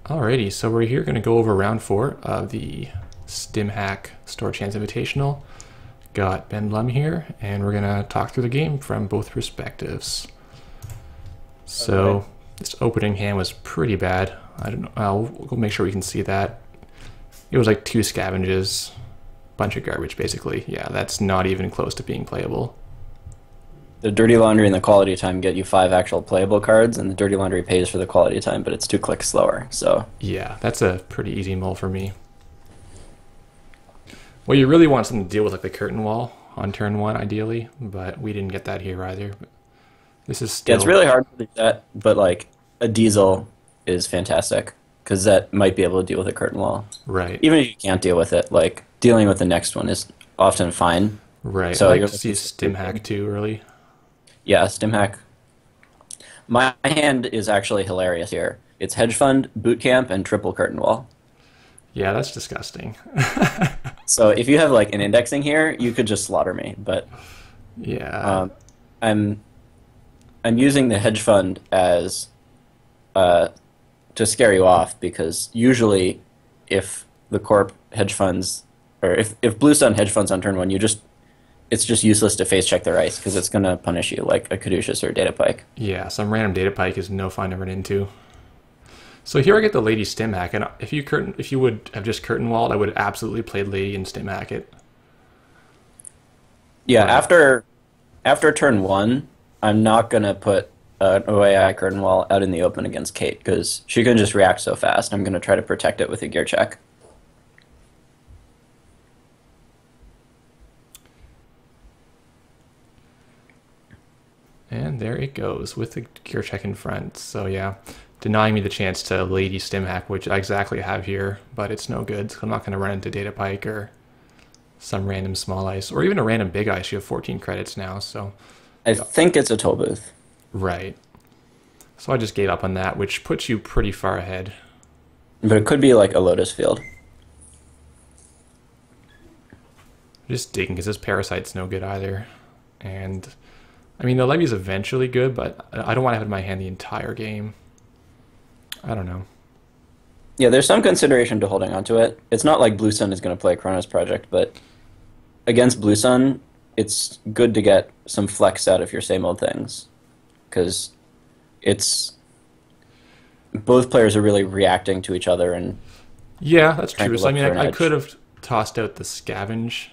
Alrighty, so we're here going to go over round 4 of the Stimhack Store Champs Invitational. Got Bblum here, and we're going to talk through the game from both perspectives. So, this opening hand was pretty bad. I don't know, we'll make sure we can see that. It was like 2 scavenges, bunch of garbage basically. Yeah, that's not even close to being playable. The Dirty Laundry and the Quality Time get you 5 actual playable cards, and the Dirty Laundry pays for the Quality Time, but it's 2 clicks slower, so... Yeah, that's a pretty easy mull for me. Well, you really want something to deal with like the curtain wall on turn 1, ideally, but we didn't get that here either. But this is still... Yeah, it's really hard to do that, but like, a Diesel is fantastic, because that might be able to deal with a curtain wall. Right. Even if you can't deal with it, like, dealing with the next one is often fine. Right, So I like you're to see Stimhack too early. Yeah, Stimhack. My hand is actually hilarious here. It's Hedge Fund, Boot Camp, and Triple Curtain Wall. Yeah, that's disgusting. So if you have like an indexing here, you could just slaughter me. But yeah, I'm using the Hedge Fund as to scare you off, because usually if the Corp hedge funds, or if Blue Sun hedge funds on turn 1, it's just useless to face check their ice, because it's going to punish you like a Caduceus or a Data Pike. yeah, some random data pike is no fun to run into. So here I get the Lady Stimhack, and if you would have just curtain walled, I would have absolutely played Lady and Stimhack it. Yeah, Right. after turn 1, I'm not going to put an OAI curtain wall out in the open against Kate, because she can just react so fast. I'm going to try to protect it with a gear check. And there it goes with the gear check in front. So yeah, denying me the chance to Lady Stimhack, which I exactly have here, but it's no good. So I'm not going to run into Data Pike or some random small ice, or even a random big ice. You have 14 credits now, so I think it's a toll booth. right. So I just gave up on that, which puts you pretty far ahead. But it could be like a Lotus Field. Just digging because this Parasite's no good either. And I mean, the Levy's eventually good, but I don't want to have it in my hand the entire game. I don't know. Yeah, there's some consideration to holding onto it. It's not like Blue Sun is going to play Chronos Project, but against Blue Sun, it's good to get some flex out of your same old things, because it's both players are really reacting to each other and Yeah, that's trying true. to So I look mean, for an I edge. could have tossed out the Scavenge,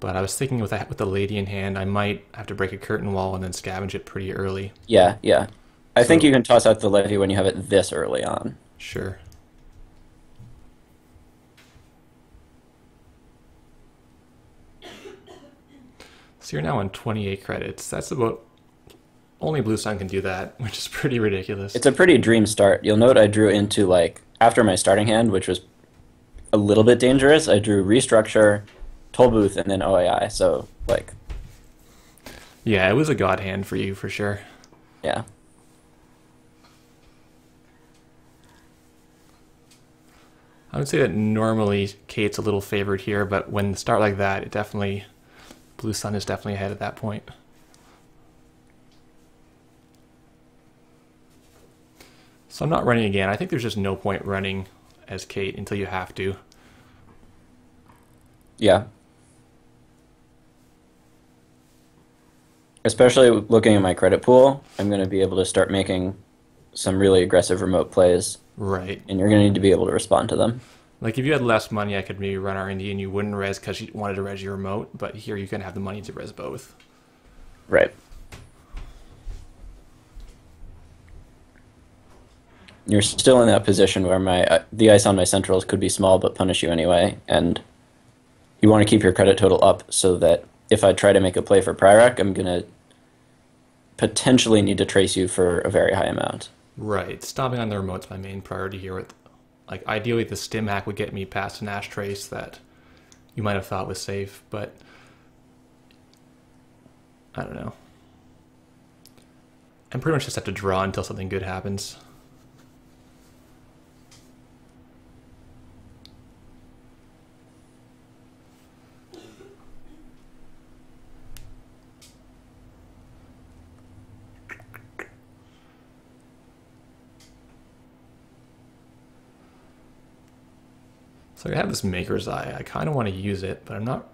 but I was thinking with the Lady in hand, I might have to break a curtain wall and then scavenge it pretty early. Yeah, yeah. I think So you can toss out the Levy when you have it this early on. sure. So you're now on 28 credits. That's about only Blue Sun can do that, which is pretty ridiculous. It's a pretty dream start. You'll note I drew into, like, after my starting hand, which was a little bit dangerous, I drew Restructure, Toll Booth, and then OAI. So, like, Yeah, it was a god hand for you for sure. yeah. I would say that normally Kate's a little favored here, but when start like that, it definitely Blue Sun is definitely ahead at that point. So I'm not running again. I think there's just no point running as Kate until you have to. Yeah. Especially looking at my credit pool, I'm going to be able to start making some really aggressive remote plays, Right. and you're going to need to be able to respond to them. Like if you had less money, I could maybe run R&D and you wouldn't res because you wanted to res your remote, but here you can have the money to res both. Right. You're still in that position where the ice on my centrals could be small but punish you anyway, and you want to keep your credit total up so that if I try to make a play for Pyrrhec, I'm going to potentially need to trace you for a very high amount. Right. Stopping on the remote's my main priority here. Like ideally the stim hack would get me past an Ash Trace that you might have thought was safe, but I don't know. I pretty much just have to draw until something good happens. So I have this Maker's Eye. I kind of want to use it, but I'm not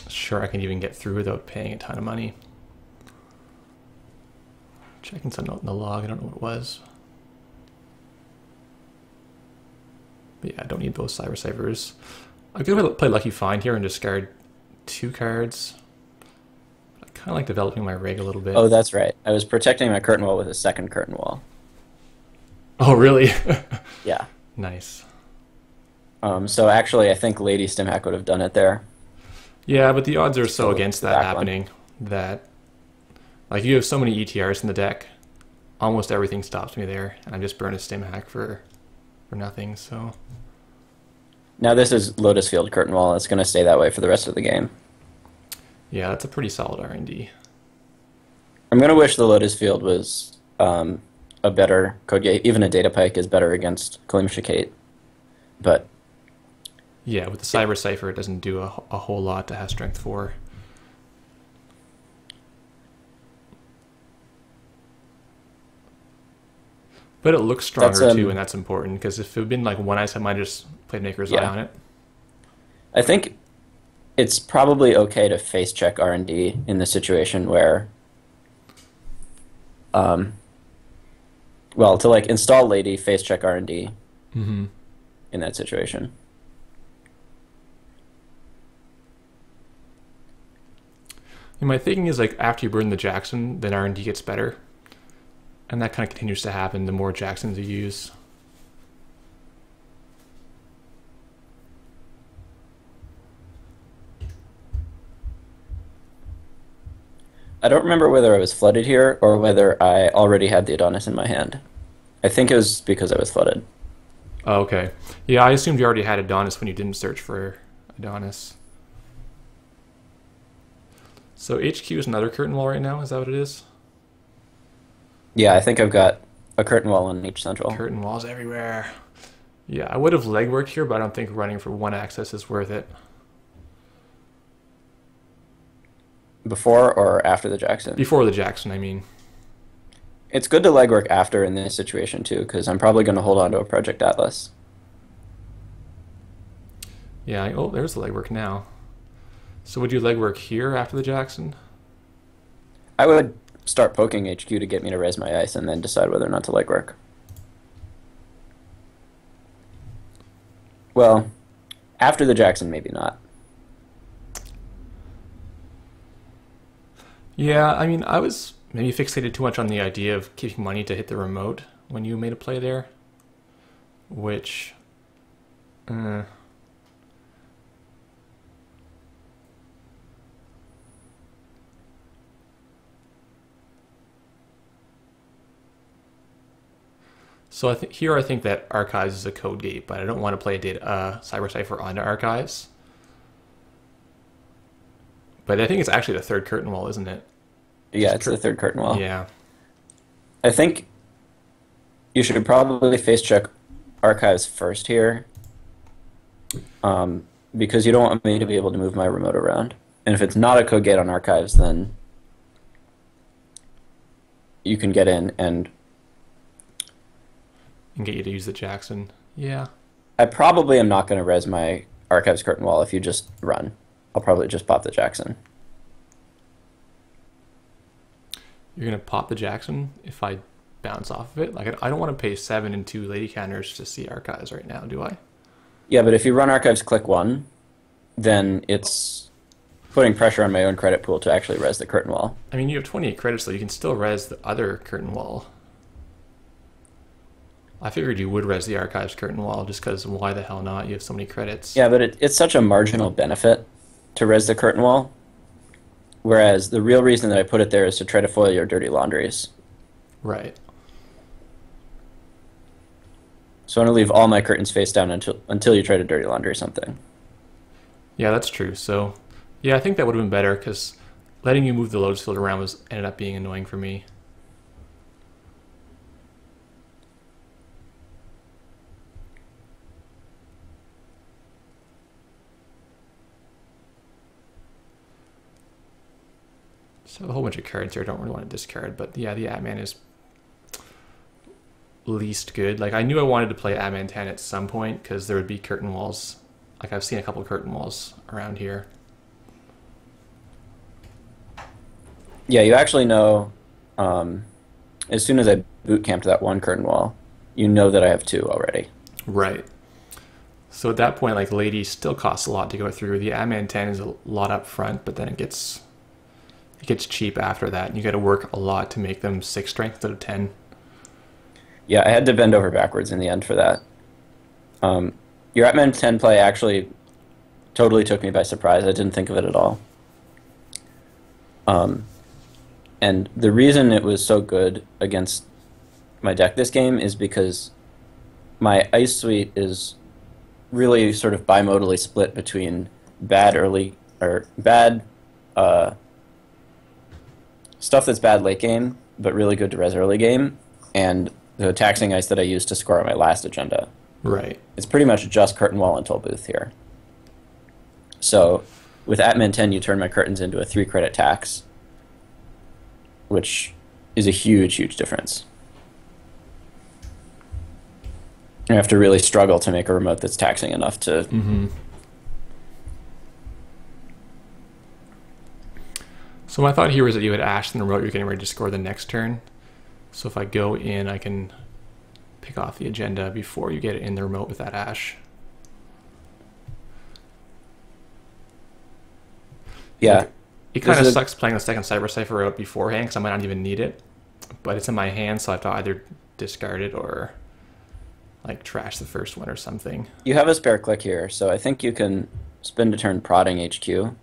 sure I can even get through without paying a ton of money. Checking some note in the log. I don't know what it was. But yeah, I don't need both Cyber Ciphers. I could play Lucky Find here and discard 2 cards. I kind of like developing my rig a little bit. Oh, that's right. I was protecting my curtain wall with a second curtain wall. Oh, really? Yeah. Nice. So actually, I think Lady Stimhack would have done it there. Yeah, but the odds are so against that Back happening that, like, you have so many ETRs in the deck, almost everything stops me there, and I'm just burning a Stimhack for nothing, so... Now this is Lotus Field curtain wall. It's going to stay that way for the rest of the game. Yeah, that's a pretty solid R&D. I'm going to wish the Lotus Field was a better code gate. Even a Data Pike is better against Kalim Shikate. But... yeah, with the Cyber Cipher, it doesn't do a whole lot to have Strength 4. But it looks stronger too, and that's important, because if it had been like One Ice, I might have just played Maker's Eye on it. I think it's probably okay to face check R&D in the situation where... well, to like install Lady, face check R&D in that situation. And my thinking is, like, after you burn the Jackson, then R&D gets better. And that kind of continues to happen the more Jacksons you use. I don't remember whether I was flooded here or whether I already had the Adonis in my hand. I think it was because I was flooded. Oh, okay. Yeah, I assumed you already had Adonis when you didn't search for Adonis. So HQ is another curtain wall right now, is that what it is? Yeah, I think I've got a curtain wall on each central. Curtain walls everywhere. Yeah, I would have legworked here, but I don't think running for 1 access is worth it. Before or after the Jackson? Before the Jackson, I mean. It's good to legwork after in this situation too, because I'm probably going to hold on to a Project Atlas. Yeah, oh, there's the legwork now. So would you legwork here after the Jackson? I would start poking HQ to get me to raise my ice and then decide whether or not to legwork. Well, after the Jackson, maybe not. Yeah, I mean, I was maybe fixated too much on the idea of keeping money to hit the remote when you made a play there, which... So I think that Archives is a code gate, but I don't want to play a Cyber Cipher onto Archives. But I think it's actually the third curtain wall, isn't it? Yeah, it's the third curtain wall. Yeah. I think you should probably face check Archives first here, because you don't want me to be able to move my remote around. And if it's not a code gate on Archives, then you can get in and get you to use the Jackson. Yeah. I probably am not going to res my Archives curtain wall if you just run. I'll probably just pop the Jackson. You're going to pop the Jackson if I bounce off of it? Like, I don't want to pay 7 and 2 Lady Counters to see Archives right now, do I? Yeah, but if you run Archives click 1, then it's putting pressure on my own credit pool to actually res the curtain wall. I mean, you have 28 credits, so you can still res the other curtain wall. I figured you would res the Archives curtain wall just because why the hell not? You have so many credits. Yeah, but it's such a marginal benefit to res the curtain wall, whereas the real reason that I put it there is to try to foil your dirty laundries. Right. So I'm going to leave all my curtains face down until you try to dirty laundry something. Yeah, that's true. So, yeah, I think that would have been better because letting you move the Lotus Field around ended up being annoying for me. So a whole bunch of cards here I don't really want to discard, but yeah, the Atman is least good. Like I knew I wanted to play Admin 10 at some point because there would be curtain walls. Like I've seen a couple of curtain walls around here. Yeah, you actually know, as soon as I boot camped that one curtain wall, you know that I have two already. Right. So at that point, like Lady still costs a lot to go through. The Admin 10 is a lot up front, but then it gets cheap after that. And you got to work a lot to make them 6 strength instead of 10. Yeah, I had to bend over backwards in the end for that. Your Atman 10 play actually totally took me by surprise. I didn't think of it at all. And the reason it was so good against my deck this game is because my Ice Suite is really sort of bimodally split between bad early, or bad stuff that's bad late game, but really good to res early game, and the taxing ice that I used to score on my last agenda. Right. It's pretty much just curtain wall and toll booth here. So with Atman 10, you turn my curtains into a 3-credit tax, which is a huge, huge difference. You have to really struggle to make a remote that's taxing enough to... Mm-hmm. So my thought here was that you had Ash in the remote, you're getting ready to score the next turn. So if I go in, I can pick off the agenda before you get it in the remote with that Ash. Yeah. It kind of sucks playing the second Cyber Cipher route beforehand because I might not even need it. But it's in my hand, so I have to either discard it or like trash the first one or something. You have a spare click here, so I think you can spend a turn prodding HQ.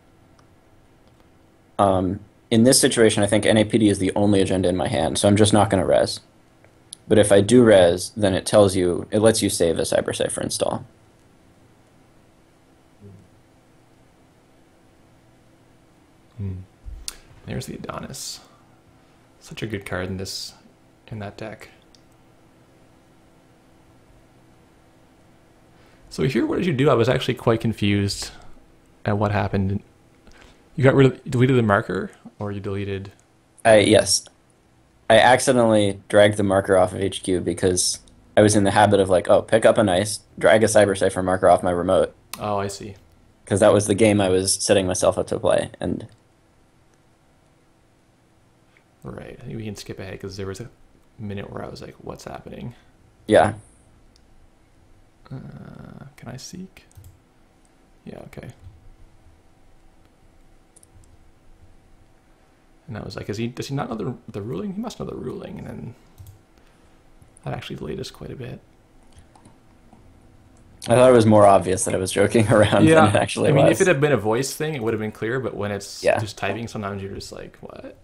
In this situation, I think NAPD is the only agenda in my hand, so I'm just not going to res. But if I do res, then it tells you, it lets you save a Cyber Cipher install. There's the Adonis. Such a good card in that deck. So here, what did you do? I was actually quite confused at what happened. You deleted the marker, or you deleted? Yes. I accidentally dragged the marker off of HQ because I was in the habit of like, oh, pick up an ice, drag a Cyber Cipher marker off my remote. Oh, I see. Because that was the game I was setting myself up to play. And right. I think we can skip ahead because there was a minute where I was like, what's happening? yeah. Can I seek? Yeah, okay. And I was like, does he not know the ruling? He must know the ruling. And then that actually delayed us quite a bit. I thought it was more obvious that I was joking around than it actually was. I mean, if it had been a voice thing, it would have been clear. But when it's Yeah. just typing, sometimes you're just like, what?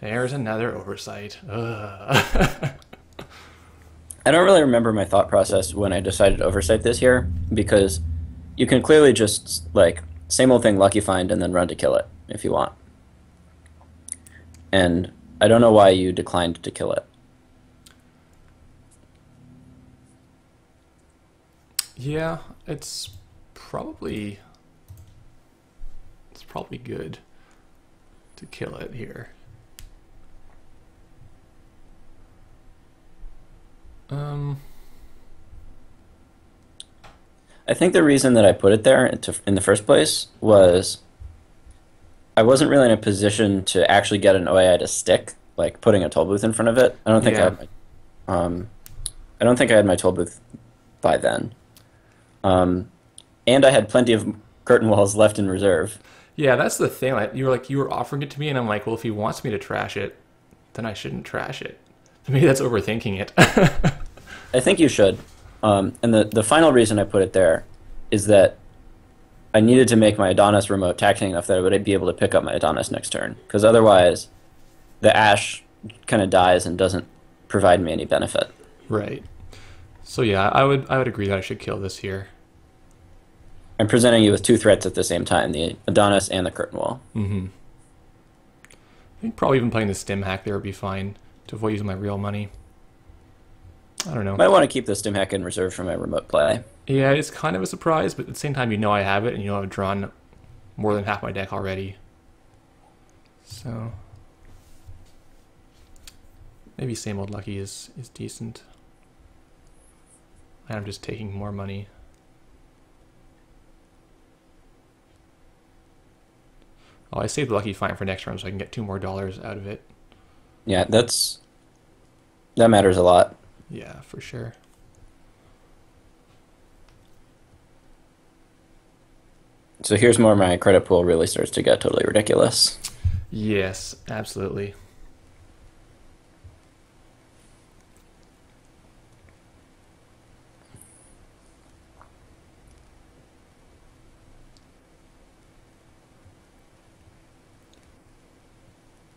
There's another oversight. Ugh. I don't really remember my thought process when I decided to oversight this here, because you can clearly just, like, same old thing, lucky find, and then run to kill it, if you want. And I don't know why you declined to kill it. Yeah, it's probably good to kill it here. I think the reason that I put it there in the first place was I wasn't really in a position to actually get an OAI to stick, like putting a toll booth in front of it. I don't think I don't think I had my toll booth by then. And I had plenty of curtain walls left in reserve. Yeah, that's the thing. Like you were offering it to me, and I'm like, well, if he wants me to trash it, then I shouldn't trash it. Maybe that's overthinking it. I think you should. And the final reason I put it there is that I needed to make my Adonis remote taxing enough that I would be able to pick up my Adonis next turn. Because otherwise, the Ash kind of dies and doesn't provide me any benefit. Right. So yeah, I would agree that I should kill this here. I'm presenting you with two threats at the same time, the Adonis and the curtain wall. Mm-hmm. I think probably even playing the Stimhack there would be fine to avoid using my real money. I don't know. Might want to keep the Stimhack in reserve for my remote play. Yeah, it's kind of a surprise, but at the same time, you know I have it, and you know I've drawn more than half my deck already. So maybe same old lucky is decent. And I'm just taking more money. Oh, I saved lucky fine for next turn so I can get $2 more out of it. Yeah, that matters a lot. Yeah, for sure. So here's where my credit pool really starts to get totally ridiculous. Yes, absolutely.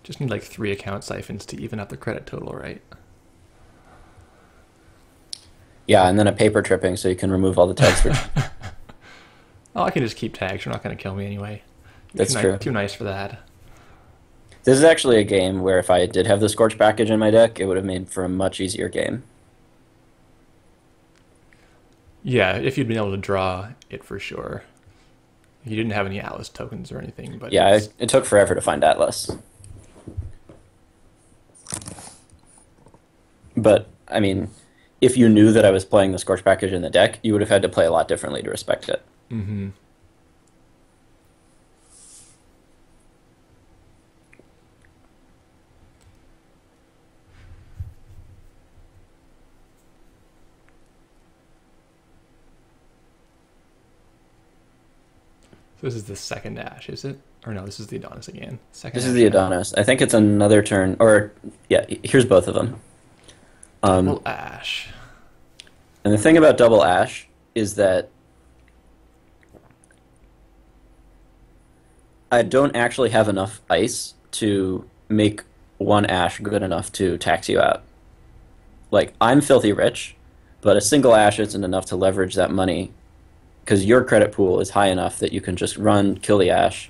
Just need like 3 account siphons to even up the credit total, right? Yeah, and then a paper tripping so you can remove all the tags for. Oh, I can just keep tags. You're not going to kill me anyway. You're That's true. Too nice for that. This is actually a game where if I did have the Scorch package in my deck, it would have made for a much easier game. Yeah, if you'd been able to draw it for sure. You didn't have any Atlas tokens or anything, but yeah, it took forever to find Atlas. But, I mean, if you knew that I was playing the Scorch package in the deck, you would have had to play a lot differently to respect it. Mm-hmm. This is the second Ash, is it? Or no, this is the Adonis again. This is the Adonis. I think it's another turn, or, yeah, here's both of them. Double Ash. And the thing about double Ash is that I don't actually have enough ice to make one Ash good enough to tax you out. Like, I'm filthy rich, but a single Ash isn't enough to leverage that money because your credit pool is high enough that you can just run, kill the Ash,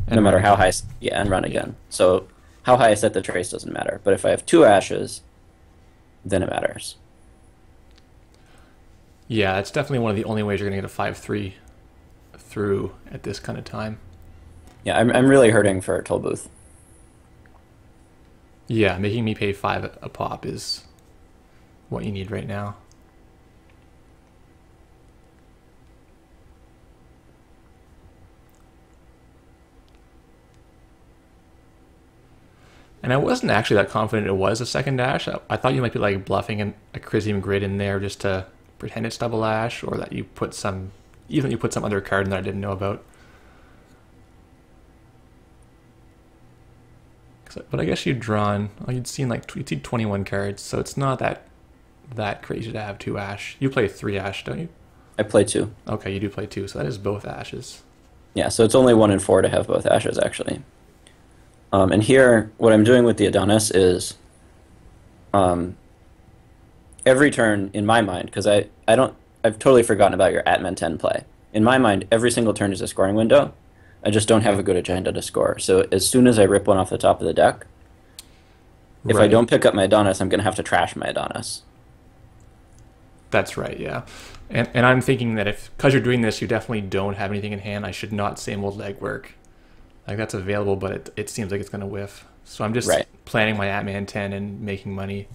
no matter how high, yeah, and run again. So how high I set the trace doesn't matter. But if I have 2 Ashes, then it matters. Yeah, it's definitely one of the only ways you're going to get a 5-3 through at this kind of time. Yeah, I'm really hurting for Toll Booth. Yeah, making me pay 5 a pop is what you need right now. And I wasn't actually that confident it was a second Ash. I thought you might be like bluffing a Crisium Grid in there just to pretend it's double Ash, or that you put some, even you put some other card in that I didn't know about. But I guess you'd drawn, oh, you'd seen 21 cards, so it's not that crazy to have 2 Ash. You play 3 Ash, don't you? I play 2. Okay, you do play 2, so that is both Ashes. Yeah, so it's only 1 in 4 to have both Ashes, actually. And here, what I'm doing with the Adonis is every turn, in my mind, because I've totally forgotten about your Atman 10 play. In my mind, every single turn is a scoring window. I just don't have a good agenda to score. So as soon as I rip one off the top of the deck, if I don't pick up my Adonis, I'm going to have to trash my Adonis. That's right, yeah. And I'm thinking that because you're doing this, you definitely don't have anything in hand. I should not same old legwork. Like, that's available, but it seems like it's going to whiff. So I'm just planning my Atman 10 and making money.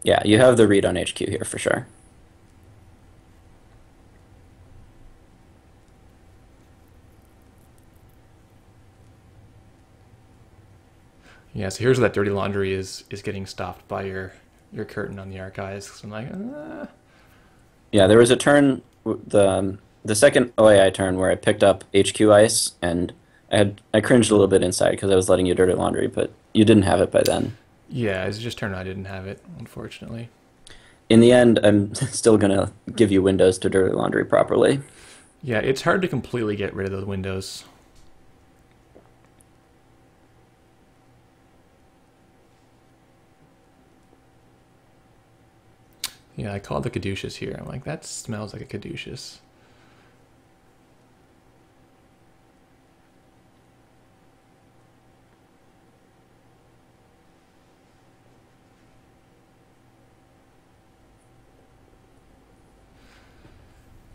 Yeah, you have the read on HQ here for sure. Yeah, so here's where that dirty laundry is getting stopped by your curtain on the archives. So I'm like, Yeah, there was a turn, the second OAI turn where I picked up HQ Ice, and I cringed a little bit inside because I was letting you dirty laundry, but you didn't have it by then. Yeah, it's just turned out I didn't have it, unfortunately. In the end, I'm still going to give you windows to dirty laundry properly. Yeah, it's hard to completely get rid of those windows. Yeah, I called the caduceus here. I'm like, that smells like a caduceus.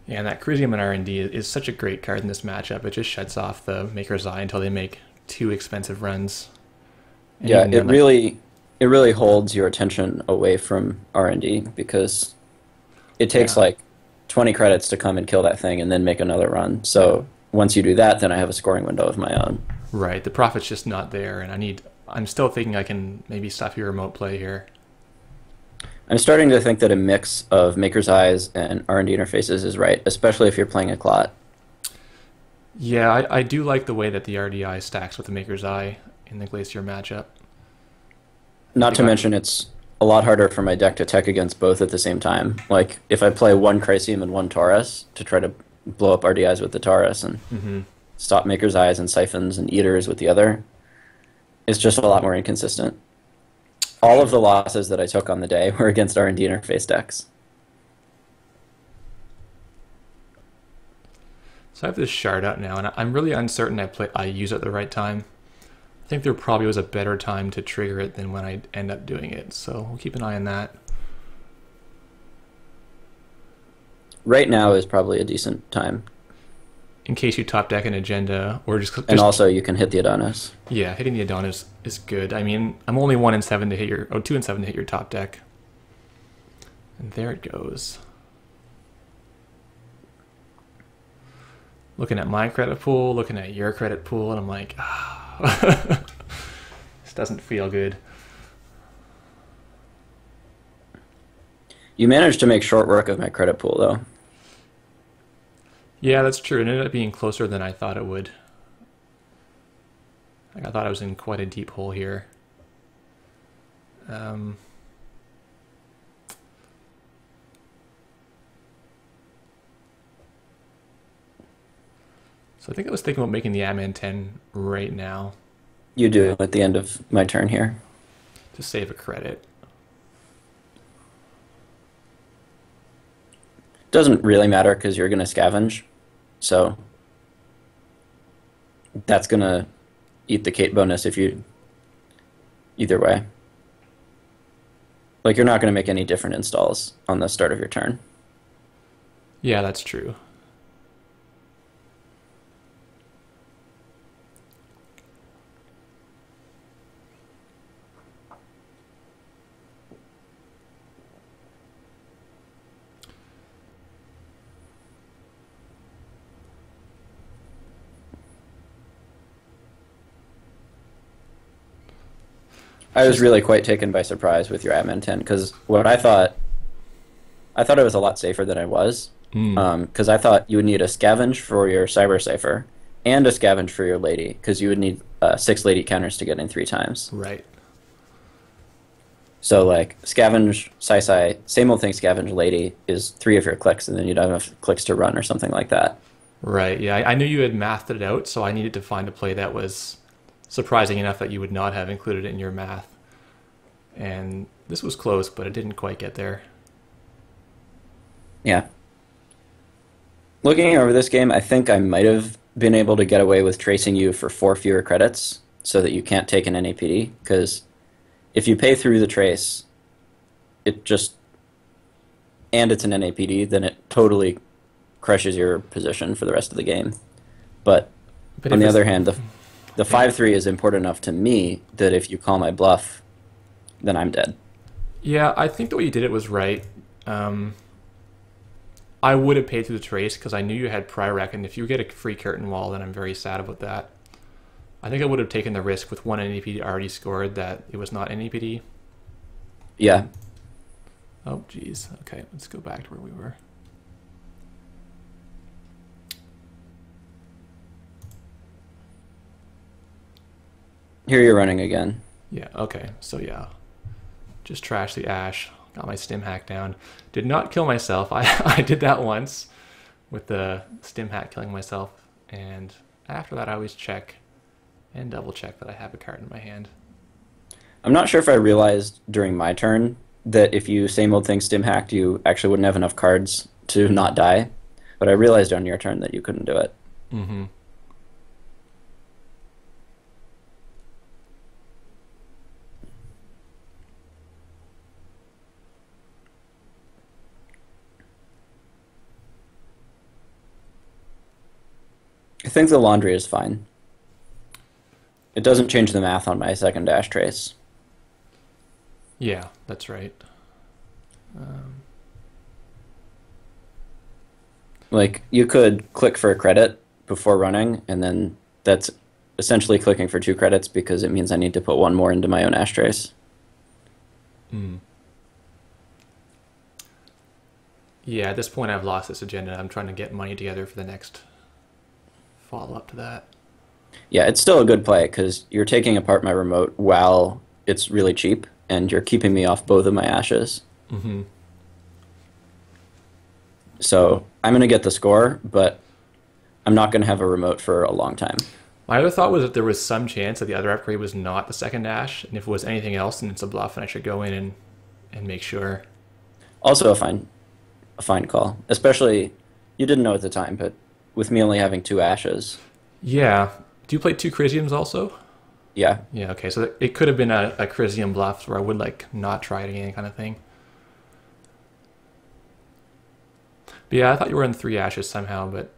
Yeah, and that Charisma and R&D is such a great card in this matchup. It just shuts off the Maker's Eye until they make two expensive runs. And Yeah, even it then, like, really holds your attention away from R&D because it takes yeah, like 20 credits to come and kill that thing and then make another run. yeah, So once you do that, then I have a scoring window of my own. right. The profit's just not there, and I'm still thinking I can maybe stuff your remote play here. I'm starting to think that a mix of Maker's Eyes and R&D interfaces is right, especially if you're playing a clot. Yeah, I do like the way that the RDI stacks with the Maker's Eye in the Glacier matchup. Not They to got mention it's a lot harder for my deck to tech against both at the same time. Like, if I play one Chrysium and one Taurus to try to blow up RDIs with the Taurus and hmm stop Maker's Eyes and Siphons and Eaters with the other, it's just a lot more inconsistent. All of the losses that I took on the day were against R&D interface decks. So I have this shard out now, and I'm really uncertain I use it at the right time. I think there probably was a better time to trigger it than when I end up doing it, so we'll keep an eye on that. Right now is probably a decent time. In case you top deck an agenda, or just And also you can hit the Adonis. yeah, hitting the Adonis is good. I mean, I'm only 1 in 7 to hit your, 2 in 7 to hit your top deck. And there it goes. Looking at my credit pool, looking at your credit pool, and I'm like, ah, this doesn't feel good. You managed to make short work of my credit pool, though. Yeah, that's true. It ended up being closer than I thought it would. Like, I thought I was in quite a deep hole here. So I think I was thinking about making the Admin 10 right now You do at the end of my turn here. to save a credit. Doesn't really matter because you're going to scavenge. So that's going to eat the Kate bonus if you... Either way. Like, you're not going to make any different installs on the start of your turn. Yeah, that's true. I was really quite taken by surprise with your Admin 10 because what I thought it was a lot safer than I was. Because I thought you would need a scavenge for your Cyber Cipher and a scavenge for your Lady because you would need 6 Lady counters to get in 3 times. Right. So like scavenge, Sai, same old thing, scavenge Lady is 3 of your clicks and then you'd have enough clicks to run or something like that. Right, yeah. I knew you had mathed it out, so I needed to find a play that was surprising enough that you would not have included it in your math. And this was close, but it didn't quite get there. Yeah. Looking over this game, I think I might have been able to get away with tracing you for 4 fewer credits so that you can't take an NAPD, because if you pay through the trace, it just... and it's an NAPD, then it totally crushes your position for the rest of the game. But on the other hand, the 5-3 is important enough to me that if you call my bluff, then I'm dead. Yeah, I think the way you did it was right. I would have paid through the trace because I knew you had prior rec, and if you get a free curtain wall, then I'm very sad about that. I think I would have taken the risk with one NAPD already scored that it was not NAPD. Yeah. Oh, geez. Okay, let's go back to where we were. Here you're running again. Yeah, okay. So yeah, just trash the ash. Got my stim hack down. Did not kill myself. I did that once with the stim hack killing myself. And after that, I always check and double check that I have a card in my hand. I'm not sure if I realized during my turn that if you same old thing stim hacked, you actually wouldn't have enough cards to not die. But I realized on your turn that you couldn't do it. Mm-hmm. I think the laundry is fine. It doesn't change the math on my second dash trace. Yeah, that's right. Like, you could click for a credit before running, and then that's essentially clicking for 2 credits because it means I need to put 1 more into my own ash trace. Mm. Yeah, at this point I've lost this agenda. I'm trying to get money together for the next follow-up to that. Yeah, it's still a good play because you're taking apart my remote while it's really cheap, and you're keeping me off both of my ashes. Mm-hmm. So I'm going to get the score, but I'm not going to have a remote for a long time. My other thought was that there was some chance that the other upgrade was not the second dash, and if it was anything else, then it's a bluff, and I should go in and make sure. Also a fine call, especially you didn't know at the time, but with me only having 2 ashes. Yeah. Do you play 2 Chrysiums also? Yeah. Yeah, okay. So it could have been a Chrysium bluff where I would like not try it again kind of thing. But yeah, I thought you were in 3 ashes somehow, but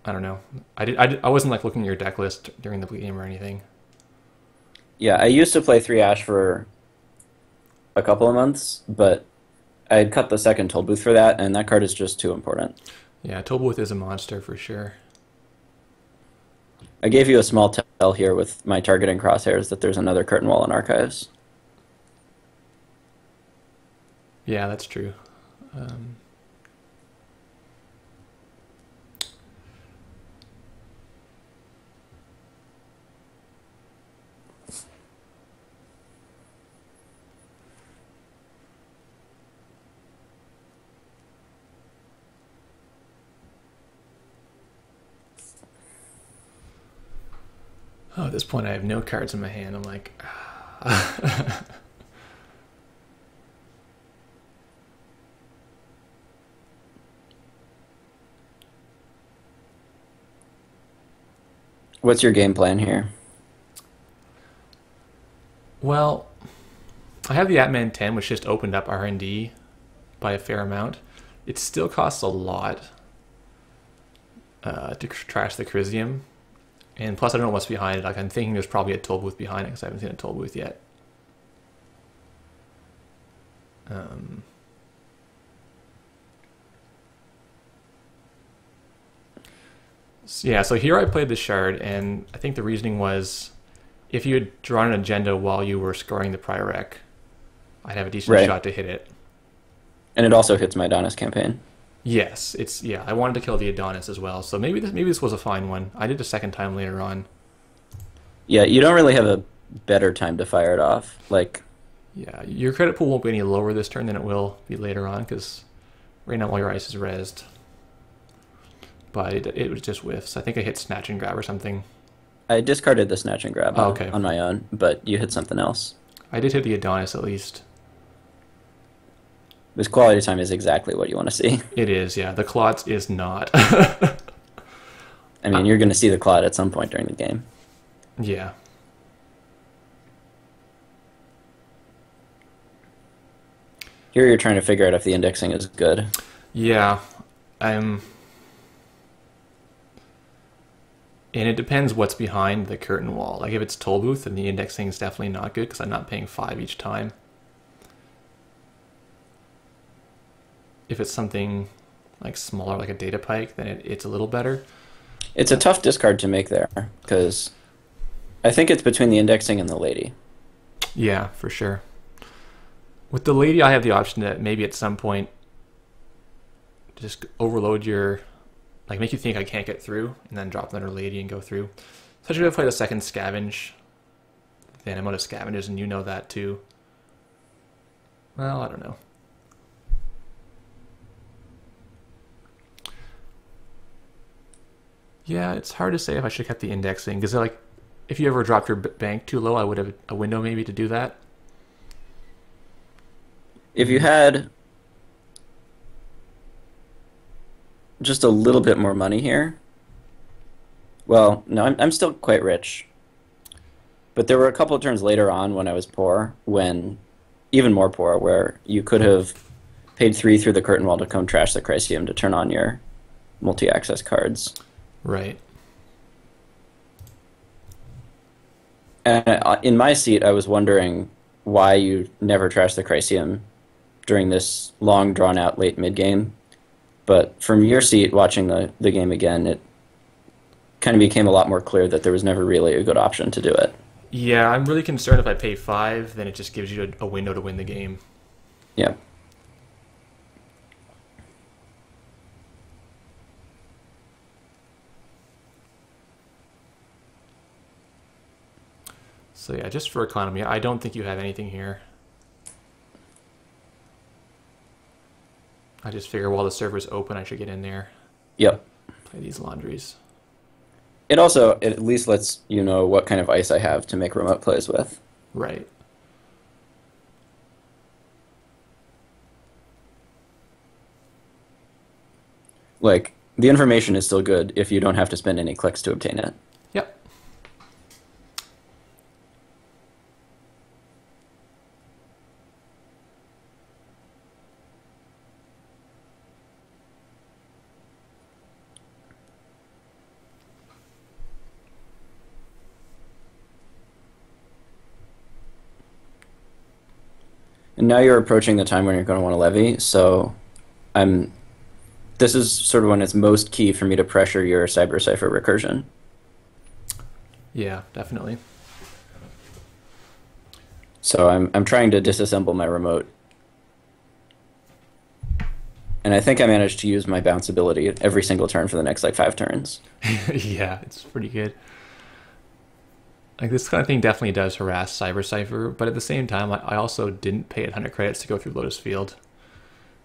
I don't know. I wasn't like looking at your deck list during the game or anything. Yeah, I used to play 3 ash for a couple of months, but I had cut the second toll booth for that, and that card is just too important. Yeah, Tollbooth is a monster for sure. I gave you a small tell here with my targeting crosshairs that there's another curtain wall in archives. Yeah, that's true. Oh, at this point I have no cards in my hand. I'm like... What's your game plan here? Well, I have the Atman 10, which just opened up R&D by a fair amount. It still costs a lot to trash the Chrysium. And plus, I don't know what's behind it. Like, I'm thinking there's probably a toll booth behind it because I haven't seen a toll booth yet. Yeah, so here I played the Shard, and I think the reasoning was if you had drawn an agenda while you were scoring the prior rec, I'd have a decent shot to hit it. And it also hits my Adonis campaign. Yes, yeah. I wanted to kill the Adonis as well, so maybe this was a fine one. I did a second time later on. Yeah, you don't really have a better time to fire it off. Like, yeah, your credit pool won't be any lower this turn than it will be later on because right now all your ice is rezzed. But it was just whiffs. I think I hit Snatch and Grab or something. I discarded the Snatch and Grab on my own, but you hit something else. I did hit the Adonis at least. This quality time is exactly what you want to see. It is, yeah. The Clots is not. I mean, you're going to see the Clot at some point during the game. Yeah. Here you're trying to figure out if the indexing is good. Yeah. And it depends what's behind the curtain wall. Like if it's toll booth, then the indexing is definitely not good because I'm not paying 5 each time. If it's something like smaller, like a data pike, then it's a little better. It's a tough discard to make there because I think it's between the indexing and the lady. Yeah, for sure. With the lady, I have the option to maybe at some point just overload your, like make you think I can't get through and then drop another lady and go through. Especially if I play the second scavenge, then I'm out of scavengers and you know that too. Well, I don't know. Yeah, it's hard to say if I should have kept the indexing because like if you ever dropped your bank too low, I would have a window maybe to do that. If you had just a little bit more money here, well, no, I'm still quite rich. But there were a couple of turns later on when I was poor, when even more poor, where you could have paid 3 through the curtain wall to come trash the Chrysium to turn on your multi-access cards. Right. And in my seat, I was wondering why you never trashed the Chrysium during this long, drawn-out late mid-game. But from your seat, watching the game again, it kind of became a lot more clear that there was never really a good option to do it. Yeah, I'm really concerned if I pay 5, then it just gives you a window to win the game. Yeah. So yeah, just for economy, I don't think you have anything here. I just figure while the server's open, I should get in there, Yep. play these laundries. It also at least lets you know what kind of ice I have to make remote plays with. Right. Like, the information is still good if you don't have to spend any clicks to obtain it. Yep. And now you're approaching the time when you're going to want to levy, so I'm. This is sort of when it's most key for me to pressure your cyber cipher recursion. Yeah, definitely. So I'm trying to disassemble my remote. And I think I managed to use my bounce ability every single turn for the next like 5 turns. Yeah, it's pretty good. Like this kind of thing definitely does harass Cyber Cipher, but at the same time, I also didn't pay 100 credits to go through Lotus Field.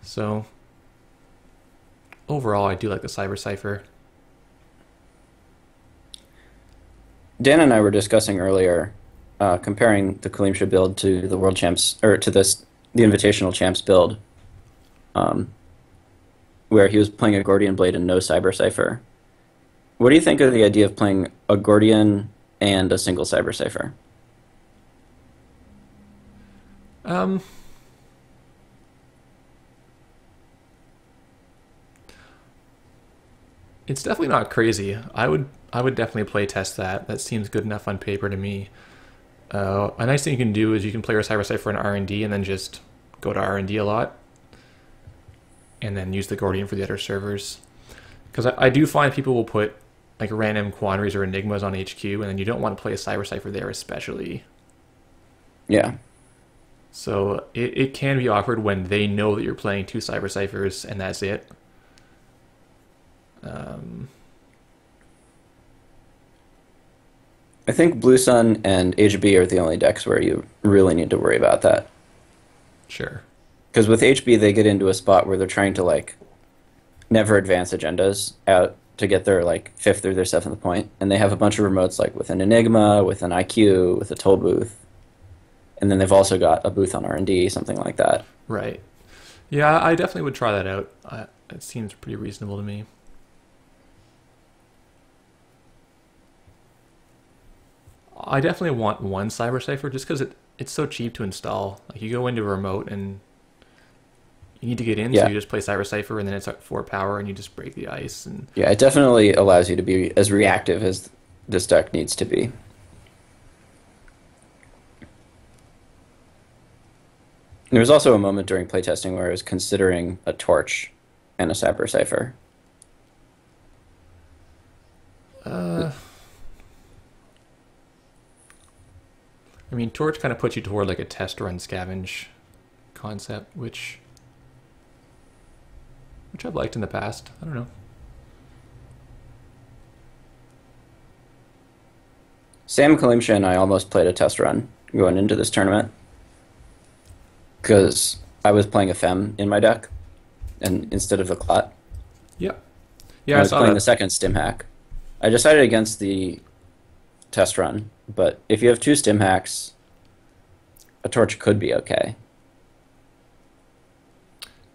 So overall, I do like the Cyber Cipher. Dan and I were discussing earlier, comparing the Kalimsha build to the World Champs, or to the Invitational Champs build, where he was playing a Gordian Blade and no Cyber Cipher. What do you think of the idea of playing a Gordian and a single Cyber Cipher? It's definitely not crazy. I would definitely play test that. That seems good enough on paper to me. A nice thing you can do is you can play your Cyber Cipher in R&D and then just go to R&D a lot, and then use the Gordian for the other servers. Because I do find people will put like random quandaries or enigmas on HQ, and then you don't want to play a Cyber Cipher there especially. Yeah. So it can be awkward when they know that you're playing 2 Cyber Ciphers and that's it. I think Blue Sun and HB are the only decks where you really need to worry about that. Sure. Because with HB, they get into a spot where they're trying to like never advance agendas out to get their like 5th or their 7th point, and they have a bunch of remotes like with an Enigma, with an IQ, with a toll booth, and then they've also got a booth on R&D, something like that. Right. Yeah, I definitely would try that out. It seems pretty reasonable to me. I definitely want one Cyber Cipher just because it's so cheap to install. Like you go into a remote and you need to get in, so Yeah. you just play Cyber Cipher and then it's at 4 power and you just break the ice. And Yeah, it definitely allows you to be as reactive as this deck needs to be. There was also a moment during playtesting where I was considering a torch and a Cyber Cipher. I mean, Torch kind of puts you toward like a test run scavenge concept, which I've liked in the past. I don't know. Sam Kalimsha and I almost played a test run going into this tournament because I was playing a Fem in my deck and instead of a Clot. Yep. I Yeah, I was saw playing that. the second Stimhack. I decided against the test run, but if you have 2 Stimhacks, a torch could be okay.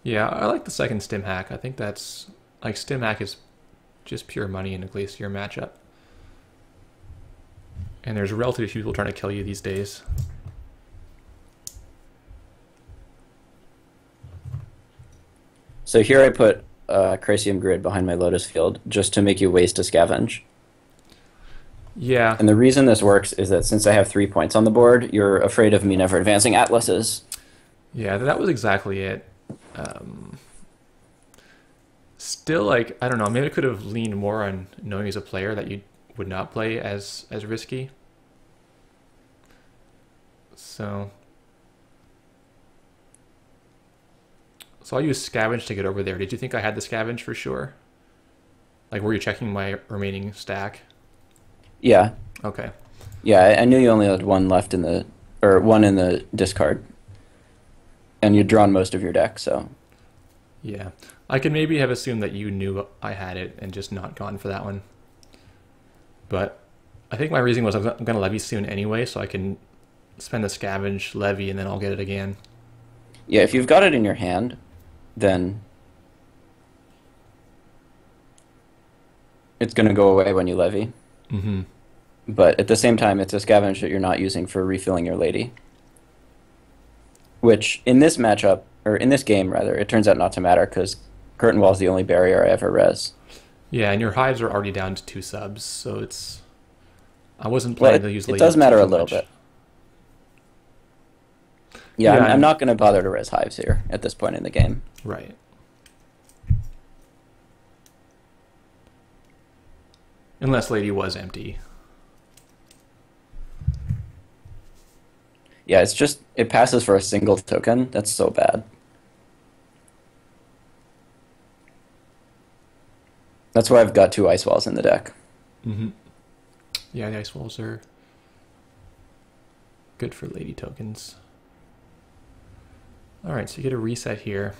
Yeah, I like the second Stim hack. I think that's like Stim hack is just pure money in a Glacier matchup. And there's relatively few people trying to kill you these days. So here I put a Chrysium Grid behind my Lotus Field just to make you waste a scavenge. Yeah, And the reason this works is that since I have 3 points on the board, you're afraid of me never advancing atlases. yeah, that was exactly it. Um, Still, like, I don't know, maybe I could have leaned more on knowing as a player that you would not play as risky. So, so I'll use scavenge to get over there. Did you think I had the scavenge for sure? Like, were you checking my remaining stack? Yeah, Okay. yeah, I knew you only had one left in the, or one in the discard, and you'd drawn most of your deck, so. Yeah. I could maybe have assumed that you knew I had it and just not gone for that one. But I think my reasoning was I'm going to levy soon anyway, so I can spend the scavenge, levy, and then I'll get it again. Yeah, if you've got it in your hand, then it's going to go away when you levy. Mm-hmm. But at the same time, it's a scavenge that you're not using for refilling your lady. Which, in this matchup, or in this game, rather, it turns out not to matter because Curtain Wall is the only barrier I ever res. Yeah, and your hives are already down to 2 subs, so it's... I wasn't Well, planning to use it ladies does matter too a little much. bit. Yeah, Yeah, I'm not going to bother to res hives here at this point in the game. Right. Unless lady was empty. Yeah, it's just, it passes for a single token. That's so bad. That's why I've got 2 ice walls in the deck. Mm-hmm. Yeah, the ice walls are good for lady tokens. Alright, so you get a reset here.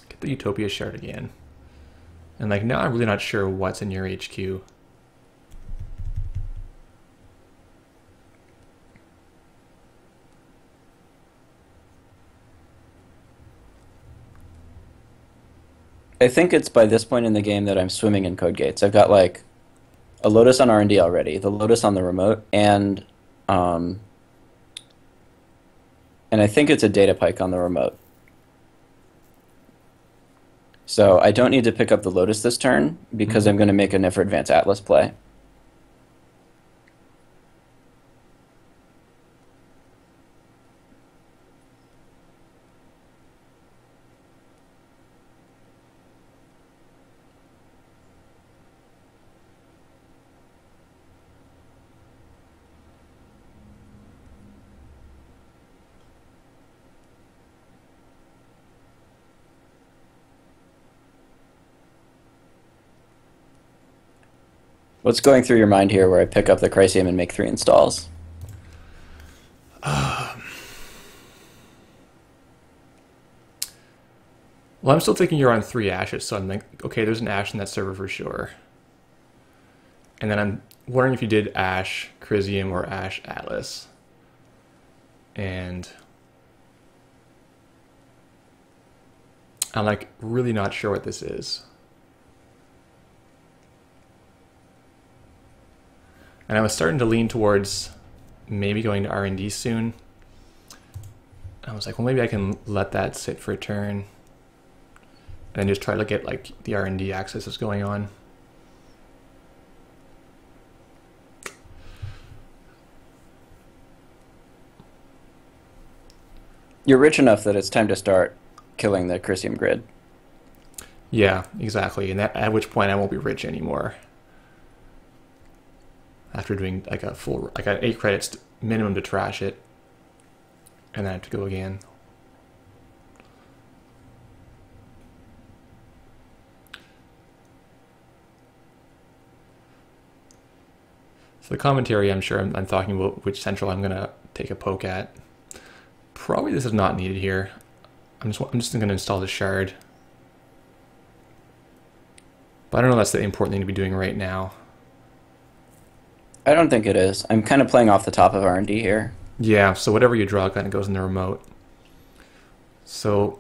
Get the Utopia shard again. And like now I'm really not sure what's in your HQ. I think it's by this point in the game that I'm swimming in code gates. I've got like a Lotus on R&D already, the Lotus on the remote, and I think it's a data pike on the remote. So I don't need to pick up the Lotus this turn because I'm going to make a Never Advance Atlas play. What's going through your mind here where I pick up the Chrysium and make 3 installs? Well, I'm still thinking you're on 3 ashes, so I'm like, okay, there's an ash in that server for sure. And then I'm wondering if you did ash Chrysium or ash Atlas. And I'm like really not sure what this is. And I was starting to lean towards maybe going to R&D soon. I was like, well, maybe I can let that sit for a turn and then just try to get like the R&D access that's going on. You're rich enough that it's time to start killing the Chrysium grid. Yeah, exactly. And that, at which point I won't be rich anymore. After doing like a full, like an 8 credits minimum to trash it. And then I have to go again. So the commentary, I'm sure I'm talking about which central I'm going to take a poke at. Probably this is not needed here. I'm just going to install the shard. But I don't know if that's the important thing to be doing right now. I don't think it is. I'm kind of playing off the top of R&D here. Yeah, so whatever you draw kind of goes in the remote. So,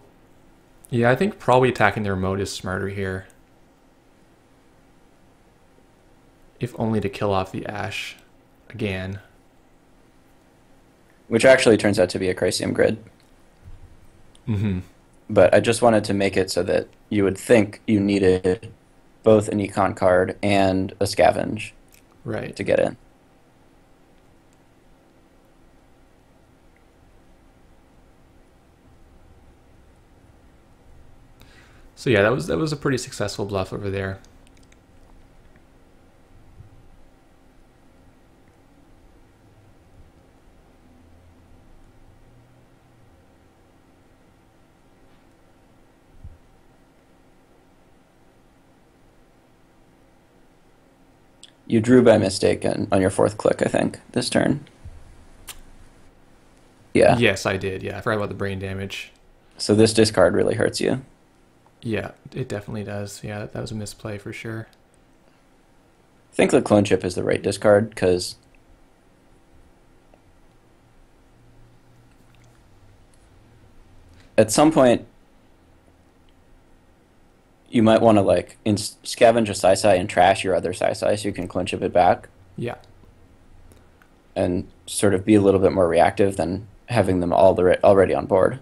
yeah, I think probably attacking the remote is smarter here. If only to kill off the ash again. Which actually turns out to be a Chrysium grid. Mm-hmm. But I just wanted to make it so that you would think you needed both an econ card and a scavenge Right. to get in. So yeah, that was a pretty successful bluff over there. You drew by mistake on your fourth click, I think, this turn. Yeah. Yes, I did. Yeah, I forgot about the brain damage. So this discard really hurts you. Yeah, it definitely does. Yeah, that was a misplay for sure. I think the clone chip is the right discard because at some point you might want to like scavenge a sci and trash your other sci so you can clone chip it back Yeah. and sort of be a little bit more reactive than having them all already on board.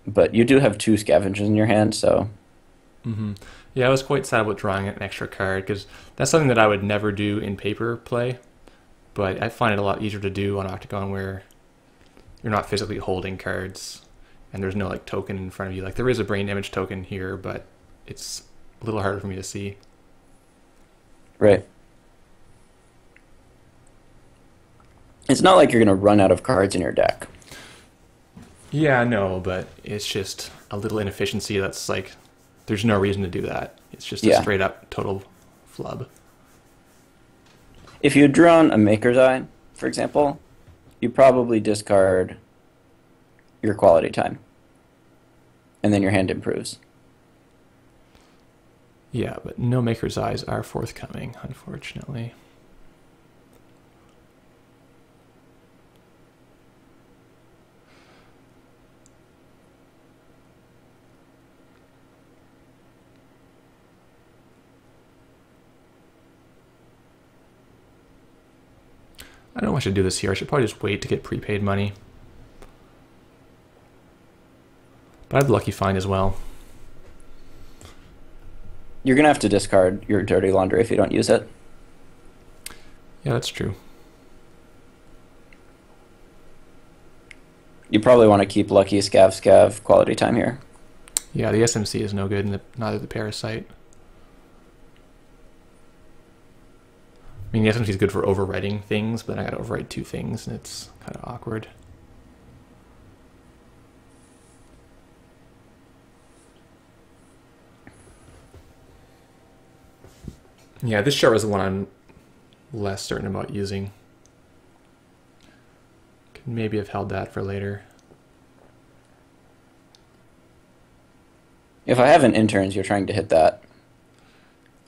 But you do have 2 scavengers in your hand, so... Yeah, I was quite sad about drawing an extra card, because that's something that I would never do in paper play, but I find it a lot easier to do on Octagon where you're not physically holding cards, and there's no like token in front of you. Like there is a brain damage token here, but it's a little harder for me to see. Right. It's not like you're going to run out of cards in your deck. Yeah, no, but it's just a little inefficiency that's like, there's no reason to do that. It's just a straight up total flub. If you had drawn a Maker's Eye, for example, you probably discard your quality time. And then your hand improves. Yeah, but no Maker's Eyes are forthcoming, unfortunately. I don't know if I should do this here. I should probably just wait to get prepaid money. But I have Lucky Find as well. You're going to have to discard your Dirty Laundry if you don't use it. Yeah, that's true. You probably want to keep Lucky, Scav, quality time here. Yeah, the SMC is no good, and neither the Parasite. I mean, the SMC is good for overwriting things, but I gotta overwrite 2 things, and it's kind of awkward. Yeah, this chart was the one I'm less certain about using. Could maybe have held that for later. If I have an interns, you're trying to hit that.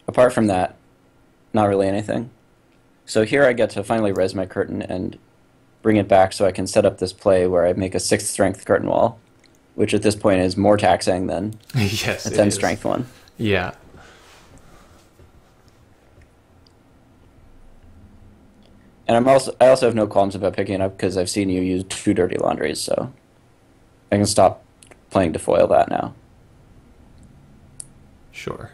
Apart from that, not really anything. So here I get to finally res my curtain and bring it back so I can set up this play where I make a 6th strength curtain wall, which at this point is more taxing than Yes, a 10 strength one. Yeah. And I also have no qualms about picking it up because I've seen you use 2 Dirty Laundries, so I can stop playing to foil that now. Sure.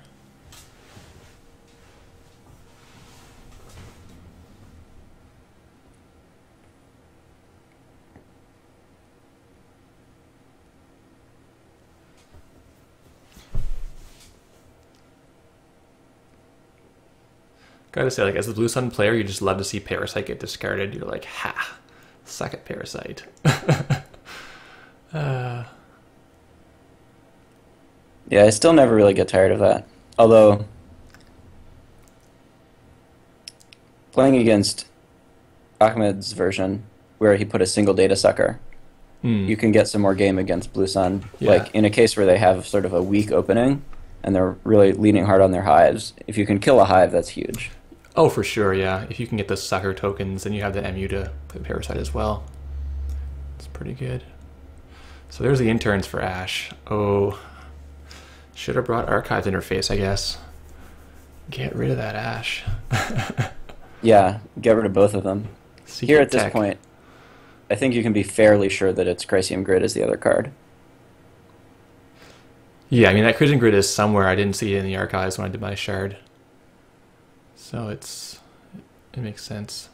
Gotta say, like, as the Blue Sun player, you just love to see Parasite get discarded. You're like, ha, suck at Parasite. Yeah, I still never really get tired of that. Although, playing against Ahmed's version, where he put a single data sucker, you can get some more game against Blue Sun. Yeah. Like, in a case where they have sort of a weak opening, and they're really leaning hard on their hives, if you can kill a hive, that's huge. Oh, for sure, yeah. If you can get the sucker tokens, then you have the MU to play Parasite as well. It's pretty good. So there's the interns for Ash. Oh, should have brought Archives Interface, I guess. Get rid of that Ash. Yeah, get rid of both of them. Secret Here at this tech. point, I think you can be fairly sure that it's Chrysium Grid is the other card. Yeah, I mean, that Crimson Grid is somewhere. I didn't see it in the archives when I did my shard. So it makes sense.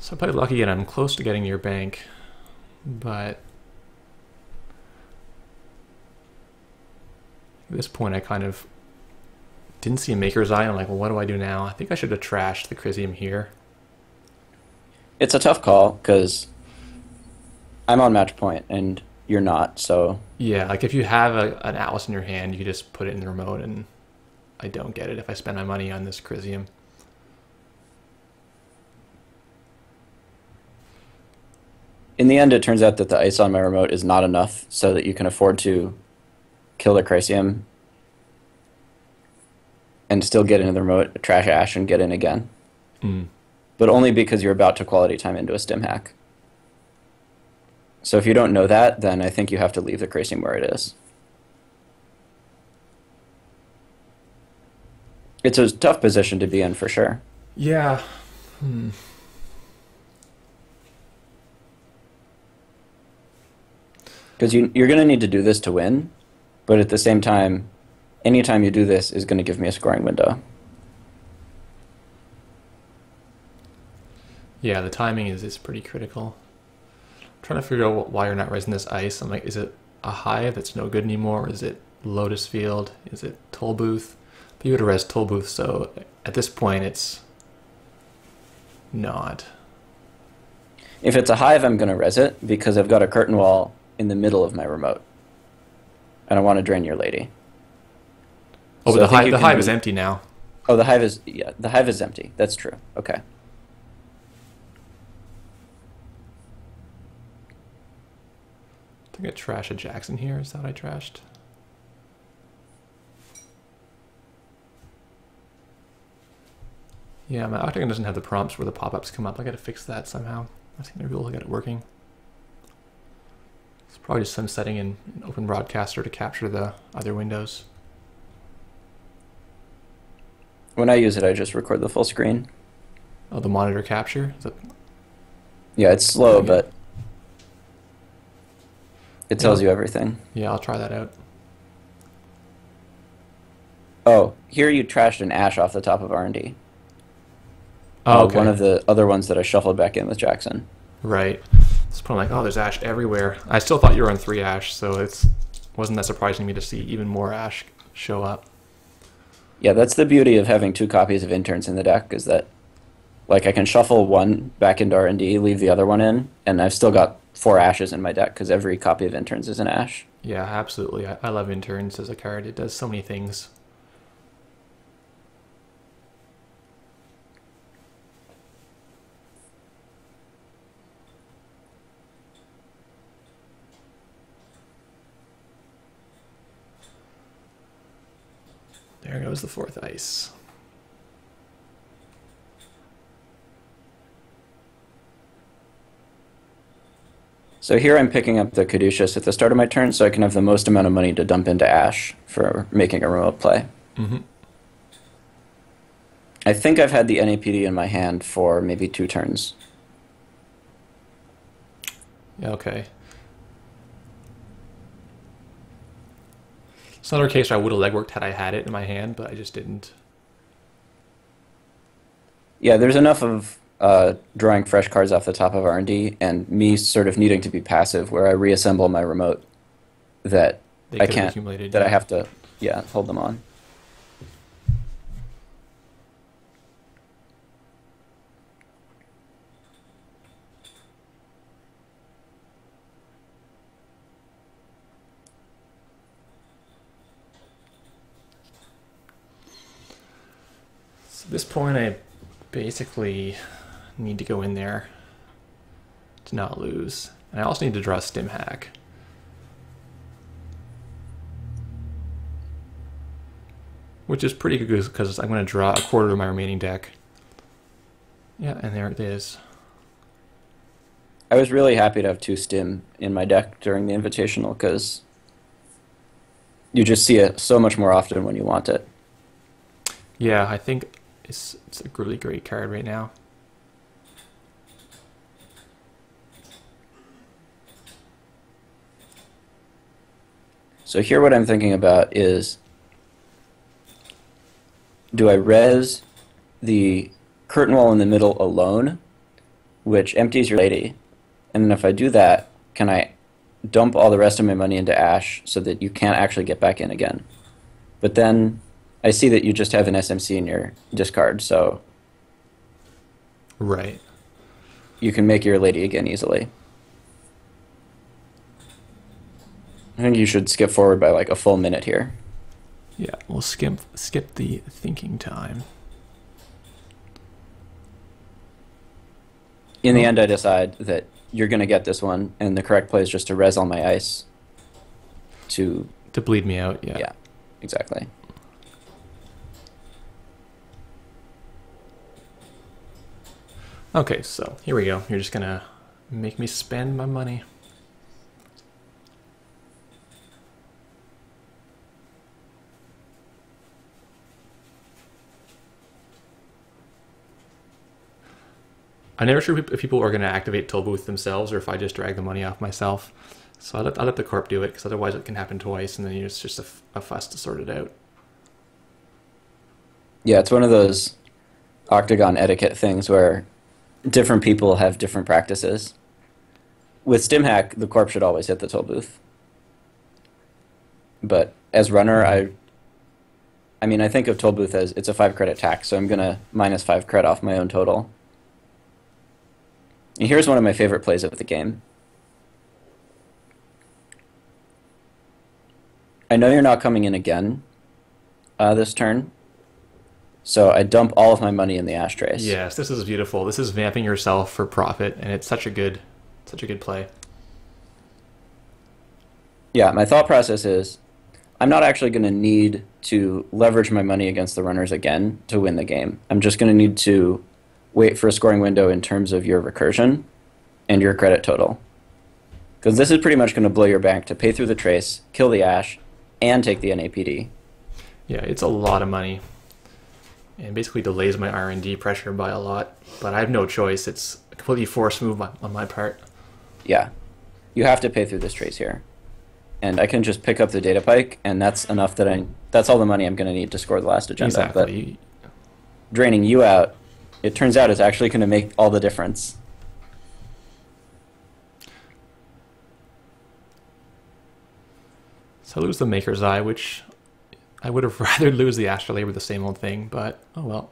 So I played lucky and I'm close to getting to your bank, but at this point I kind of didn't see a maker's eye. I'm like, well, what do I do now? I think I should have trashed the Chrysium here. It's a tough call because I'm on match point and you're not, so Yeah, like if you have an Atlas in your hand, you could just put it in the remote, and I don't get it if I spend my money on this Chrysium. in the end it turns out that the ice on my remote is not enough so that you can afford to kill the Chrysium and still get into the remote, trash Ash, and get in again. Mm. But only because you're about to quality time into a Stimhack. So if you don't know that, then I think you have to leave the Chrysium where it is. It's a tough position to be in for sure. Yeah. Because you're going to need to do this to win, but at the same time, anytime you do this is going to give me a scoring window. Yeah, the timing is pretty critical. I'm trying to figure out why you're not raising this ice. I'm like, is it a hive that's no good anymore? Is it Lotus Field? Is it Toll Booth? But you would have res Toll Booth, so at this point it's not. If it's a hive, I'm going to res it because I've got a curtain wall in the middle of my remote. And I want to drain your lady. Oh, So but I think the you hive can- is empty now. Oh, the hive is, yeah, the hive is empty. That's true. Okay. I think I trashed a Jackson here. Is that what I trashed? Yeah, my Octagon doesn't have the prompts where the pop-ups come up. I gotta fix that somehow. I think maybe we'll get it working. It's probably just some setting in Open Broadcaster to capture the other windows. When I use it, I just record the full screen. Oh, the monitor capture? Is that... Yeah, it's slow, Okay. but it tells you everything. Yeah, I'll try that out. Oh, here you trashed an Ash off the top of R&D. Oh, okay. One of the other ones that I shuffled back in with Jackson. Right. So I'm like, oh, there's Ash everywhere. I still thought you were on 3 Ash, so it's wasn't that surprising to me to see even more Ash show up. Yeah, that's the beauty of having 2 copies of interns in the deck, is that like I can shuffle one back into R&D, leave the other one in, and I've still got 4 Ashes in my deck because every copy of interns is an Ash. Yeah, absolutely. I love Interns as a card. It does so many things. There goes the 4th ice. So here I'm picking up the Caduceus at the start of my turn so I can have the most amount of money to dump into Ash for making a remote play. Mm-hmm. I think I've had the NAPD in my hand for maybe 2 turns. Yeah, okay. It's another case where I would have legworked had I had it in my hand, but I just didn't. Yeah, there's enough of drawing fresh cards off the top of R&D and me sort of needing to be passive where I reassemble my remote that They I could have can't, accumulated, that I yeah. have to, yeah, hold them on. So at this point, I basically need to go in there to not lose. And I also need to draw a Stimhack. Which is pretty good because I'm going to draw a quarter of my remaining deck. Yeah, and there it is. I was really happy to have 2 Stim in my deck during the Invitational because you just see it so much more often when you want it. Yeah, I think it's a really great card right now. So here what I'm thinking about is, do I res the curtain wall in the middle alone, which empties your lady. And then if I do that, can I dump all the rest of my money into Ash so that you can't actually get back in again? But then I see that you just have an SMC in your discard, so Right. you can make your lady again easily. I think you should skip forward by like a full minute here. Yeah, we'll skip the thinking time. In the end, I decide that you're going to get this one, and the correct play is just to res all my ice to bleed me out, yeah. Yeah, exactly. Okay, so here we go. You're just gonna make me spend my money. I'm never sure if people are going to activate Toll Booth themselves or if I just drag the money off myself. So I'll let the corp do it, because otherwise it can happen twice, and then it's just a fuss to sort it out. Yeah, it's one of those octagon etiquette things where different people have different practices. With Stimhack, the corp should always hit the toll booth. But as runner, I mean, I think of toll booth as it's a 5 credit tax, so I'm going to minus 5 credit off my own total. And here's one of my favorite plays of the game. I know you're not coming in again this turn, so I dump all of my money in the ashtrays. Yes, this is beautiful. This is vamping yourself for profit, and it's such a good play. Yeah, my thought process is I'm not actually going to need to leverage my money against the runners again to win the game. I'm just going to need to wait for a scoring window in terms of your recursion and your credit total. Because this is pretty much going to blow your bank to pay through the trace, kill the ash, and take the NAPD. Yeah, it's a lot of money. And basically delays my R&D pressure by a lot. But I have no choice. It's a completely forced move on my part. Yeah. You have to pay through this trace here. And I can just pick up the data pike, and that's enough that's all the money I'm going to need to score the last agenda. Exactly. But draining you out, it turns out, is actually going to make all the difference. So I lose the Maker's Eye, which I would have rather lose the Astrolabe, the same old thing, but oh well.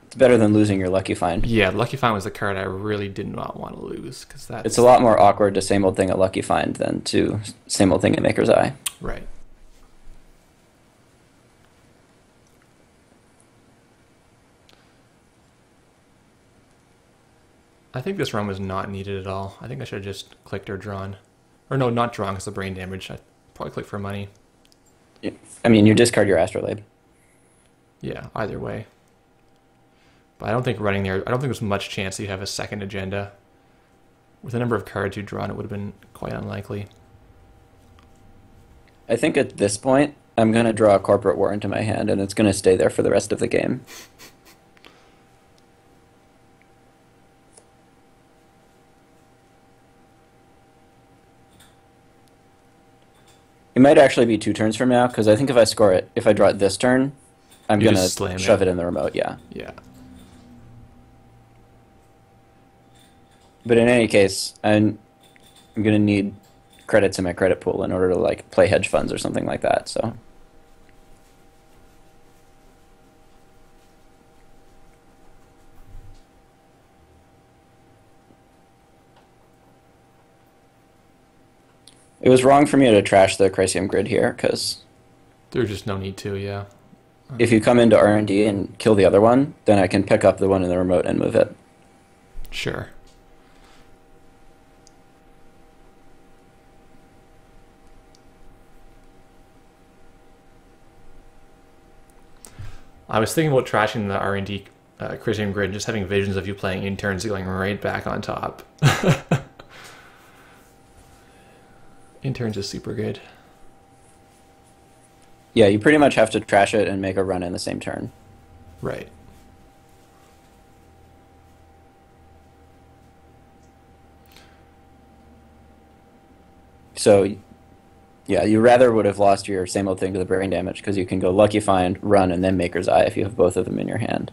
It's better than losing your Lucky Find. Yeah, Lucky Find was the card I really did not want to lose, because that's... It's a lot more awkward to same old thing at Lucky Find than to same old thing at Maker's Eye. Right. I think this run was not needed at all. I think I should have just clicked or drawn. Or no, not drawn, because of brain damage. I probably clicked for money. I mean, you discard your Astrolabe. Yeah, either way. But I don't think running there, I don't think there's much chance that you have a second agenda. With the number of cards you'd drawn, it would have been quite unlikely. I think at this point, I'm going to draw a Corporate War into my hand, and it's going to stay there for the rest of the game. It might actually be 2 turns from now, because I think if I draw it this turn, I'm going to shove it in the remote, yeah. Yeah. But in any case, I'm going to need credits in my credit pool in order to like play hedge funds or something like that, so... It was wrong for me to trash the Chrysium grid here, because... There's just no need to, yeah. If you come into R&D and kill the other one, then I can pick up the one in the remote and move it. Sure. I was thinking about trashing the R&D Chrysium grid, just having visions of you playing interns going right back on top. Interns is super good. Yeah, you pretty much have to trash it and make a run in the same turn. Right. So, Yeah, you rather would have lost your same old thing to the brain damage because you can go Lucky Find, Run, and then Maker's Eye if you have both of them in your hand.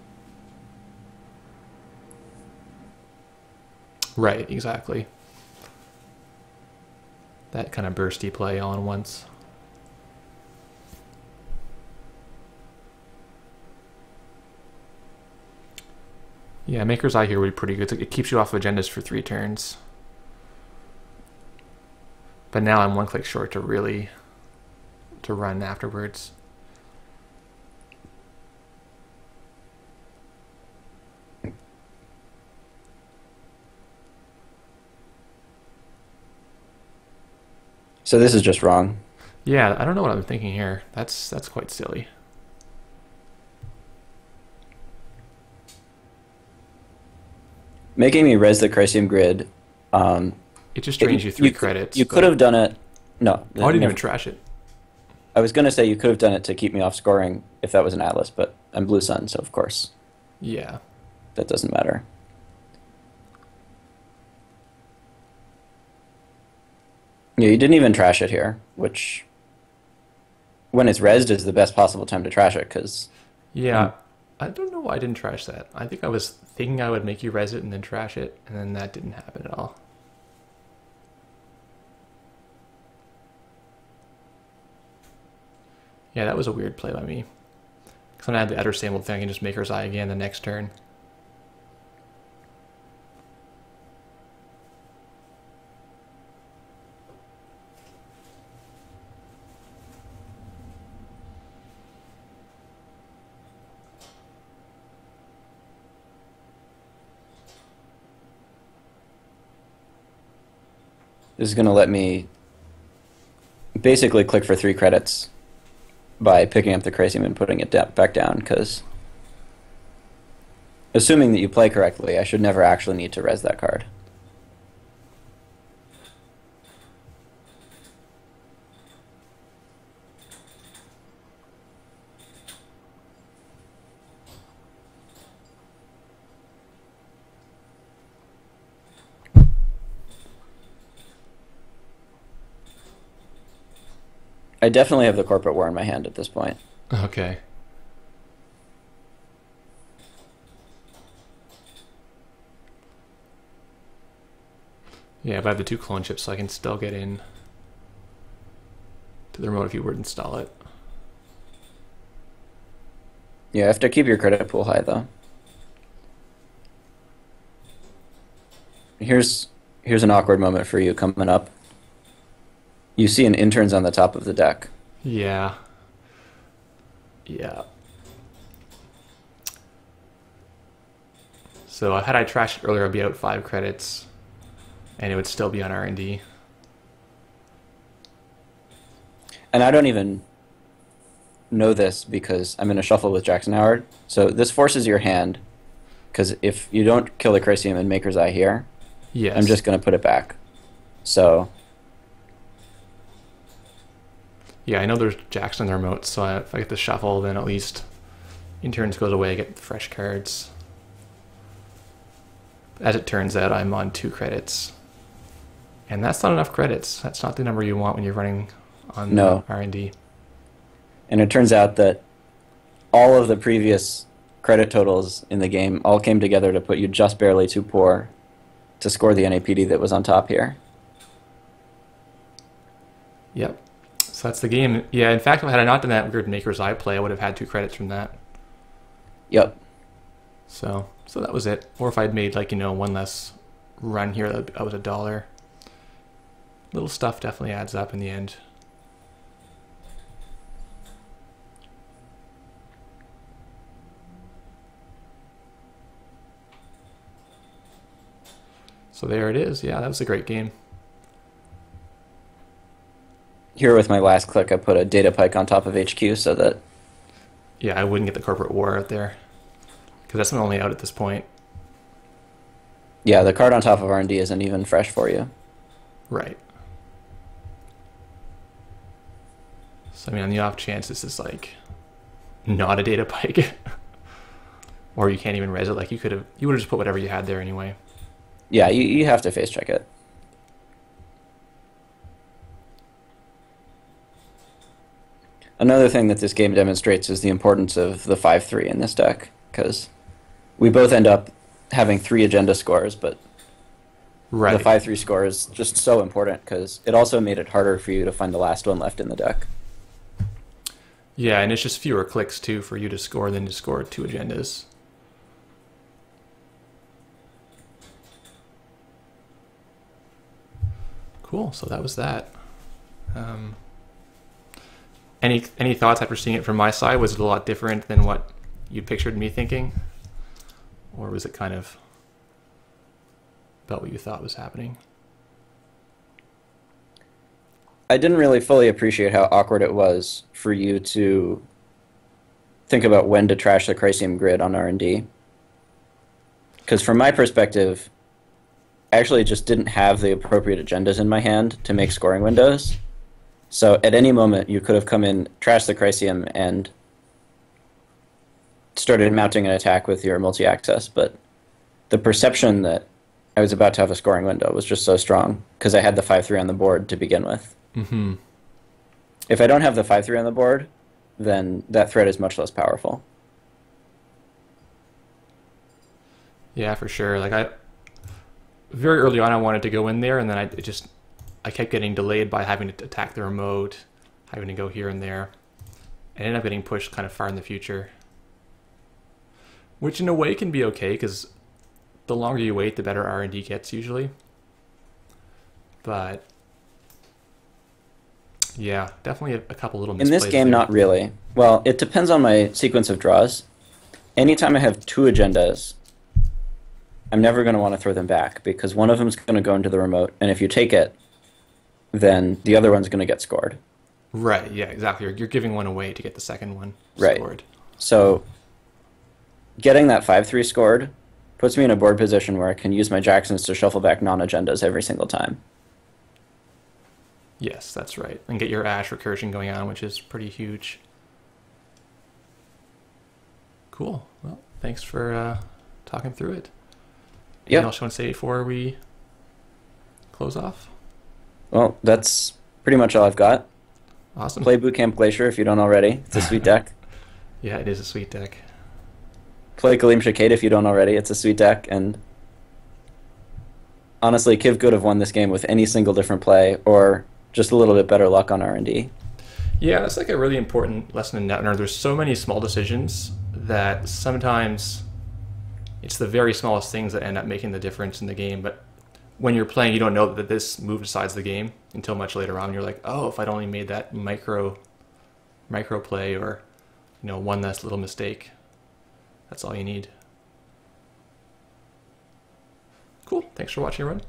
Right, exactly. That kind of bursty play all in once. Yeah, Maker's Eye here would be pretty good. It keeps you off agendas for 3 turns. But now I'm 1 click short to really to run afterwards. So this is just wrong. Yeah, I don't know what I'm thinking here. That's quite silly. Making me res the Chrysium grid. It just drains you 3 credits. You could have done it. No. Oh, I didn't even trash it. I was going to say you could have done it to keep me off scoring if that was an Atlas, but I'm Blue Sun, so of course. Yeah. That doesn't matter. Yeah, you didn't even trash it here, which, when it's rezzed, is the best possible time to trash it, because... Yeah, I don't know why I didn't trash that. I think I was thinking I would make you res it and then trash it, and then that didn't happen at all. Yeah, that was a weird play by me. Because when I had the other same old thing, I can just Maker's Eye again the next turn. This is going to let me basically click for 3 credits by picking up the Chrysium and putting it back down, because assuming that you play correctly, I should never actually need to res that card. I definitely have the Corporate War in my hand at this point. Okay. Yeah, but I have the 2 clone chips, so I can still get in to the remote if you were to install it. Yeah, you have to keep your credit pool high, though. Here's an awkward moment for you coming up. You see an Interns on the top of the deck. Yeah. Yeah. So had I trashed it earlier, I'd be out 5 credits, and it would still be on R&D. And I don't even know this because I'm in a shuffle with Jackson Howard. So this forces your hand, because if you don't kill the Chrysium and Maker's Eye here, yes, I'm just going to put it back. So... yeah, I know there's Jackson in the remote, so if I get the shuffle, then at least Interns goes away, I get fresh cards. As it turns out, I'm on 2 credits. And that's not enough credits. That's not the number you want when you're running on R&D. And it turns out that all of the previous credit totals in the game all came together to put you just barely too poor to score the NAPD that was on top here. Yep. So that's the game. Yeah, in fact, had I not done that weird Maker's Eye play, I would have had 2 credits from that. Yep. So that was it. Or if I'd made, like, 1 less run here, that was $1. Little stuff definitely adds up in the end. So there it is. Yeah, that was a great game. Here with my last click, I put a data pike on top of HQ so that... yeah, I wouldn't get the Corporate War out there, because that's my only out at this point. Yeah, the card on top of R&D isn't even fresh for you. Right. So, I mean, on the off chance this is, like, not a data pike, or you can't even res it, like, you would have just put whatever you had there anyway. Yeah, you have to face check it. Another thing that this game demonstrates is the importance of the 5-3 in this deck, because we both end up having 3 agenda scores, but Right. the 5-3 score is just so important because it also made it harder for you to find the last one left in the deck. Yeah, and it's just fewer clicks too for you to score than to score 2 agendas. Cool. So that was that. Any thoughts after seeing it from my side? Was it a lot different than what you pictured me thinking, or was it kind of about what you thought was happening? I didn't really fully appreciate how awkward it was for you to think about when to trash the Chrysium grid on R&D. Because from my perspective, I actually just didn't have the appropriate agendas in my hand to make scoring windows. So at any moment, you could have come in, trashed the Chrysium, and started mounting an attack with your multi-access. But the perception that I was about to have a scoring window was just so strong because I had the 5-3 on the board to begin with. Mm-hmm. If I don't have the 5-3 on the board, then that threat is much less powerful. Yeah, for sure. Like very early on, I wanted to go in there, and then I kept getting delayed by having to attack the remote, having to go here and there. I ended up getting pushed kind of far in the future, which in a way can be okay because the longer you wait, the better R&D gets usually. But yeah, definitely a couple little misplays. In this game, there. not really. Well, it depends on my sequence of draws. Anytime I have 2 agendas, I'm never going to want to throw them back because one of them is going to go into the remote, and if you take it, then the other one's going to get scored. Right, yeah, exactly. You're giving one away to get the second one Right. scored. So getting that 5-3 scored puts me in a board position where I can use my Jacksons to shuffle back non-agendas every single time. Yes, that's right. And get your Ash recursion going on, which is pretty huge. Cool. Well, thanks for talking through it. Anything else you want to say before we close off? Well, that's pretty much all I've got. Awesome. Play Bootcamp Glacier if you don't already. It's a sweet deck. Yeah, it is a sweet deck. Play Kaleem Shakade if you don't already. It's a sweet deck. And honestly, Kiv could have won this game with any single different play or just a little bit better luck on R&D. Yeah, that's like a really important lesson in Netrunner. There's so many small decisions that sometimes it's the very smallest things that end up making the difference in the game. But when you're playing, you don't know that this move decides the game until much later on. You're like, oh, if I'd only made that micro play or, one less little mistake. That's all you need. Cool. Thanks for watching, everyone.